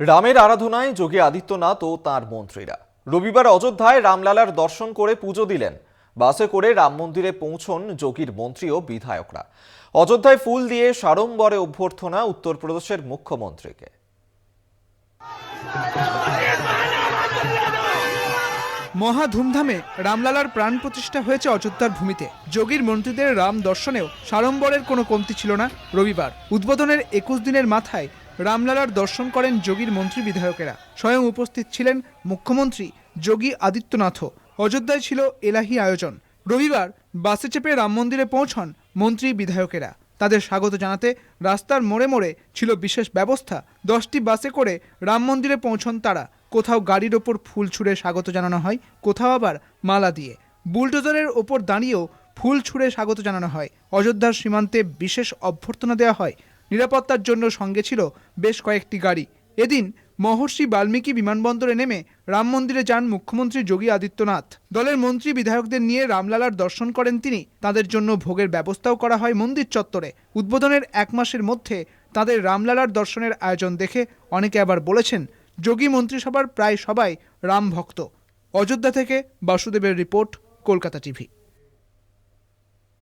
রামের আরাধনায় যোগী আদিত্যনাথ ও তাঁর মন্ত্রীরা রবিবার অযোধ্যায় রামলালার দর্শন করে পুজো দিলেন। বাসে করে রাম মন্দিরে পৌঁছন যোগীর মন্ত্রী ও বিধায়করা। অযোধ্যায় ফুল দিয়ে সাড়ম্বরে অভ্যর্থনা উত্তরপ্রদেশের মুখ্যমন্ত্রীকে। মহা ধুমধামে রামলালার প্রাণ প্রতিষ্ঠা হয়েছে অযোধ্যার ভূমিতে। যোগীর মন্ত্রীদের রাম দর্শনেও সাড়ম্বরের কোনো কমতি ছিল না। রবিবার উদ্বোধনের 21 দিনের মাথায় রামলালার দর্শন করেন যোগীর মন্ত্রী বিধায়কেরা। স্বয়ং উপস্থিত ছিলেন মুখ্যমন্ত্রী যোগী আদিত্যনাথও। অযোধ্যায় ছিল এলাহি আয়োজন। রবিবার বাসে চেপে রাম মন্দিরে পৌঁছন মন্ত্রী বিধায়কেরা। তাদের স্বাগত জানাতে রাস্তার মোড়ে মোড়ে ছিল বিশেষ ব্যবস্থা। 10টি বাসে করে রাম মন্দিরে পৌঁছন তারা। কোথাও গাড়ির ওপর ফুল ছুঁড়ে স্বাগত জানানো হয়, কোথাও আবার মালা দিয়ে। বুলডোজারের ওপর দাঁড়িয়েও ফুল ছুঁড়ে স্বাগত জানানো হয়। অযোধ্যার সীমান্তে বিশেষ অভ্যর্থনা দেওয়া হয়। নিরাপত্তার জন্য সঙ্গে ছিল বেশ কয়েকটি গাড়ি। এদিন মহর্ষি বাল্মীকি বিমানবন্দরে নেমে রাম মন্দিরে যান মুখ্যমন্ত্রী যোগী আদিত্যনাথ। দলের মন্ত্রী বিধায়কদের নিয়ে রামলালার দর্শন করেন তিনি। তাদের জন্য ভোগের ব্যবস্থাও করা হয় মন্দির চত্বরে। উদ্বোধনের 1 মাসের মধ্যে তাদের রামলালার দর্শনের আয়োজন দেখে অনেকে আবার বলেছেন, যোগী মন্ত্রিসভার প্রায় সবাই রাম ভক্ত। অযোধ্যা থেকে বাসুদেবের রিপোর্ট, কলকাতা টিভি।